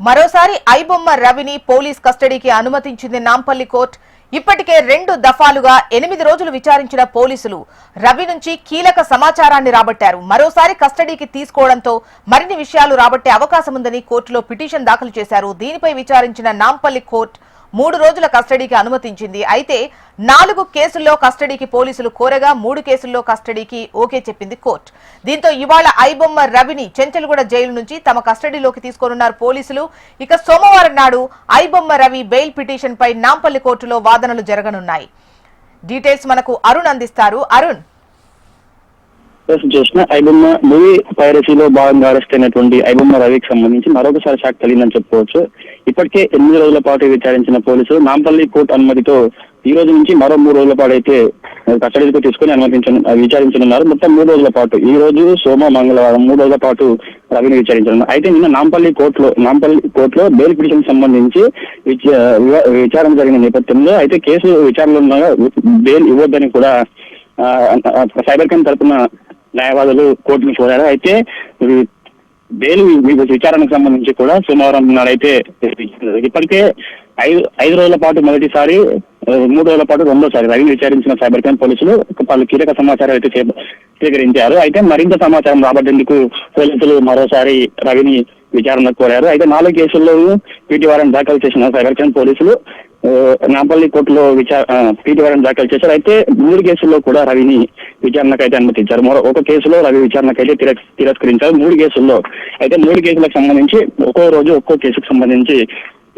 మరోసారి ఐబొమ్మ రవిని పోలీస్ కస్టడీకి అనుమతించింది నాంపల్లి కోర్టు. ఇప్పటికే 2 దఫాలుగా 8 రోజులు విచారించిన పోలీసులు రవి నుంచి కీలక సమాచారాన్ని రాబట్టారు. మరోసారి కస్టడీకి తీసుకోవడంతో మరిన్ని విషయాలు రాబట్టే అవకాశం ఉందని కోర్టులో పిటిషన్ దాఖలు చేశారు. దీనిపై విచారించిన నాంపల్లి కోర్టు 3 రోజుల కస్టడీకి అనుమతించింది. అయితే 4 కేసుల్లో కస్టడీకి పోలీసులు కోరగా 3 కేసుల్లో కస్టడీకి ఓకే చెప్పింది కోర్టు. దీంతో ఇవాళ ఐబొమ్మ రవిని చెంచల్గూడ జైలు నుంచి తమ కస్టడీలోకి తీసుకోనున్నారు పోలీసులు. ఇక సోమవారం నాడు ఐబొమ్మ రవి బెయిల్ పిటిషన్ పై నాంపల్లి కోర్టులో వాదనలు జరగనున్నాయి. డీటెయిల్స్ మనకు అరుణ్ అందిస్తారు. అరుణ్, చేసిన ఐబొమ్మ మూవీ పైరసీలో భాగంగా అరెస్ట్ అయినటువంటి ఐబొమ్మ రవికి సంబంధించి మరొకసారి షాక్ కలిగిందని చెప్పుకోవచ్చు. ఇప్పటికే 8 రోజుల పాటు విచారించిన పోలీసులు నాంపల్లి కోర్టు అనుమతితో ఈ రోజు నుంచి మరో 3 రోజుల పాటు అయితే కస్టడీకి తీసుకుని విచారించనున్నారు. మొత్తం 3 రోజుల పాటు ఈ రోజు సోమ మంగళవారం 3 రోజుల పాటు రవిని విచారించనున్నారు. అయితే నిన్న నాంపల్లి కోర్టులో బెయిల్ పిటిషన్ సంబంధించి విచారణ జరిగిన నేపథ్యంలో అయితే కేసు విచారణలో బెయిల్ ఇవ్వద్దని కూడా సైబర్ క్రైమ్ తరఫున న్యాయవాదులు కోర్టును కోరారు. అయితే బెయిల్ విచారణకు సంబంధించి కూడా సోమవారం నాడైతే ఇప్పటికే 5 రోజుల పాటు మొదటిసారి, 3 రోజుల పాటు రెండోసారి రవిని విచారించిన సైబర్ క్రైమ్ పోలీసులు పలు కీలక సమాచారం అయితే సేకరించారు. అయితే మరింత సమాచారం రాబట్టేందుకు పోలీసులు మరోసారి రవిని విచారణ కోరారు. అయితే 4 కేసుల్లో పీటీ వారెంట్ దాఖలు చేసిన సైబర్ క్రైమ్ పోలీసులు నాంపల్లి కోర్టులో పీటీ వారెంట్ దాఖలు చేశారు. అయితే 3 కేసుల్లో కూడా రవిని విచారణకైతే అనుమతించారు. ఒక కేసులో రవి విచారణకైతే తిరస్కరించారు. 3 కేసుల్లో అయితే 3 కేసులకు సంబంధించి ఒక్కో రోజు ఒక్కో కేసుకు సంబంధించి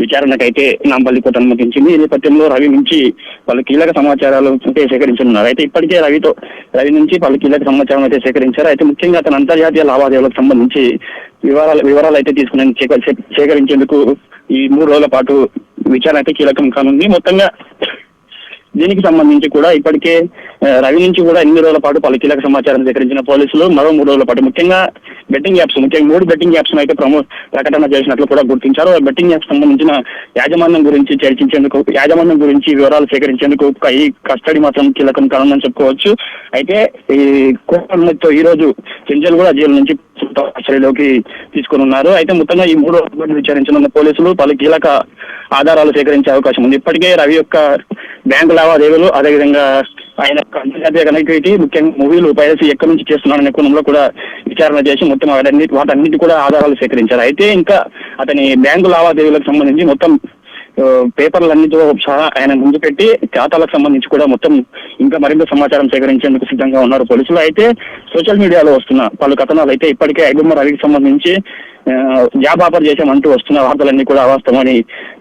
విచారణకైతే నాంపల్లి కోర్టు అనుమతించింది. ఈ నేపథ్యంలో రవి నుంచి పలు కీలక సమాచారాలు అయితే సేకరించనున్నారు. అయితే ఇప్పటికే రవి నుంచి పలు కీలక సమాచారం అయితే సేకరించారు. అయితే ముఖ్యంగా అతని అంతర్జాతీయ లావాదేవీలకు సంబంధించి వివరాలు అయితే సేకరించేందుకు ఈ 3 రోజుల పాటు విచారణ అయితే కీలకం కానుంది. మొత్తంగా దీనికి సంబంధించి కూడా ఇప్పటికే రవి నుంచి కూడా 8 రోజుల పాటు పలు కీలక సమాచారం సేకరించిన పోలీసులు మరో 3 రోజుల పాటు ముఖ్యంగా బెట్టింగ్ యాప్స్, ముఖ్యంగా 3 బెట్టింగ్ యాప్స్ అయితే ప్రకటన చేసినట్లు కూడా గుర్తించారు. బెట్టింగ్ యాప్స్ సంబంధించిన యాజమాన్యం గురించి చర్చించేందుకు, యాజమాన్యం గురించి వివరాలు సేకరించేందుకు ఈ కస్టడీ మాత్రం కీలకం కానుందని చెప్పుకోవచ్చు. అయితే ఈ కోర్టు ఈ రోజు చెంచల్గూడ జైలు నుంచి కస్టడీలోకి తీసుకున్నారు. అయితే మొత్తంగా ఈ 3 రోజుల పాటు విచారించనున్న పోలీసులు పలు కీలక ఆధారాలు సేకరించే అవకాశం ఉంది. ఇప్పటికే రవి యొక్క బ్యాంకు లావాదేవీలు, అదేవిధంగా ఆయన అంతర్జాతీయ కనెక్టివిటీ, ముఖ్యంగా మూవీలు పైరసీ ఎక్కడి నుంచి చేస్తున్నారనే కోణంలో కూడా విచారణ చేసి మొత్తం వాటన్నిటి కూడా ఆధారాలు సేకరించారు. అయితే ఇంకా అతని బ్యాంకు లావాదేవీలకు సంబంధించి మొత్తం పేపర్లన్నిటితో సహా ఆయన ముందు పెట్టి ఖాతాలకు సంబంధించి కూడా మొత్తం ఇంకా మరింత సమాచారం సేకరించేందుకు సిద్ధంగా ఉన్నారు పోలీసులు. అయితే సోషల్ మీడియాలో వస్తున్న పలు కథనాలు అయితే ఇప్పటికే ఐబొమ్మ రవికి సంబంధించి జాబ్ ఆఫర్ చేశామంటూ వస్తున్న వార్తలన్నీ కూడా అవాస్తవమని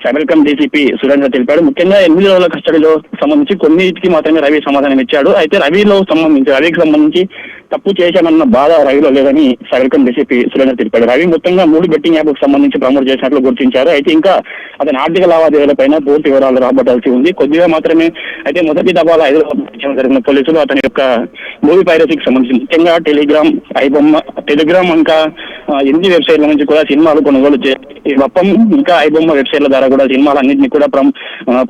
సైబర్ క్రైమ్ డీసీపీ సురేంద్ర తెలిపాడు. ముఖ్యంగా 8 రోజుల కస్టడీలో సంబంధించి కొన్నిటికి మాత్రమే రవి సమాధానం ఇచ్చాడు. అయితే రవికి సంబంధించి తప్పు చేశామన్న బాధ రవిలో లేదని సైబర్ క్రైమ్ డీసీపీ సురేంద్ర తెలిపాడు. రవి మొత్తంగా 3 బెట్టింగ్ యాప్ కు సంబంధించి ప్రమోట్ చేసినట్లు గుర్తించారు. అయితే ఇంకా అతని ఆర్థిక లావాదేవీలపైన పూర్తి వివరాలు రాబట్టాల్సి ఉంది. కొద్దిగా మాత్రమే అయితే మొదటి దఫాలో 5 రోజులు జరిగిన పోలీసులు అతని యొక్క మూవీ పైరసీకి సంబంధించి ముఖ్యంగా టెలిగ్రామ్, ఐబొమ్మ, టెలిగ్రామ్ ఇంకా హిందీ వెబ్సైట్ల నుంచి కూడా సినిమాలు కొనుగోలు ఈ మొత్తం ఇంకా ఐబొమ్మ వెబ్సైట్ల ద్వారా కూడా సినిమాలన్నింటినీ కూడా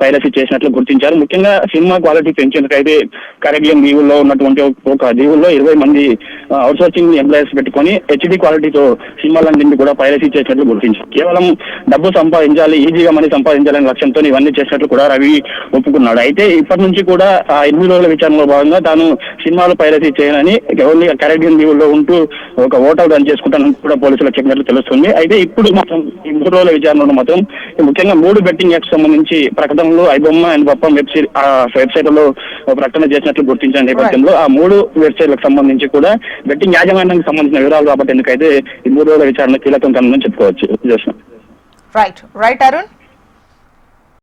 పైరసీ చేసినట్లు గుర్తించారు. ముఖ్యంగా సినిమా క్వాలిటీ పెంచేందుకు అయితే కరేబియన్ దీవుల్లో ఉన్నటువంటి ఒక దీవుల్లో 20 మంది అవుట్సోర్సింగ్ ఎంప్లాయీస్ పెట్టుకుని హెచ్డి క్వాలిటీతో సినిమాలన్నింటినీ కూడా పైరసీ చేసినట్లు గుర్తించారు. కేవలం డబ్బు సంపాదించాలి, ఈజీగా మనీ సంపాదించాలనే లక్ష్యంతో ఇవన్నీ చేసినట్లు కూడా రవి ఒప్పుకున్నాడు. అయితే ఇప్పటి నుంచి కూడా ఆ 8 రోజుల విచారణలో భాగంగా తాను సినిమాలు పైరసీ చేయనని ఓన్లీ కరేబియన్ దీవుల్లో ఉంటూ ఒక హోటల్ రన్ చేసుకుంటానని కూడా పోలీసులకు చెప్పినట్లు తెలుస్తుంది. అయితే ఇప్పుడు మాత్రం ఈ 3 రోజుల విచారణలో మాత్రం ముఖ్యంగా 3 బెట్టింగ్ యాప్స్ సంబంధించి ప్రకటనలు ఐబొమ్మ అండ్ పప్పం వెబ్సైట్లలో ప్రకటన చేసినట్లు గుర్తించిన నేపథ్యంలో ఆ 3 వెబ్సైట్లకు సంబంధించి కూడా బెట్టింగ్ యాజమాన్యానికి సంబంధించిన వివరాలు కాబట్టి ఎందుకైతే ఈ 3 రోజుల విచారణ కీలకం కానుందని చెప్పుకోవచ్చు. రైట్ అరుణ్.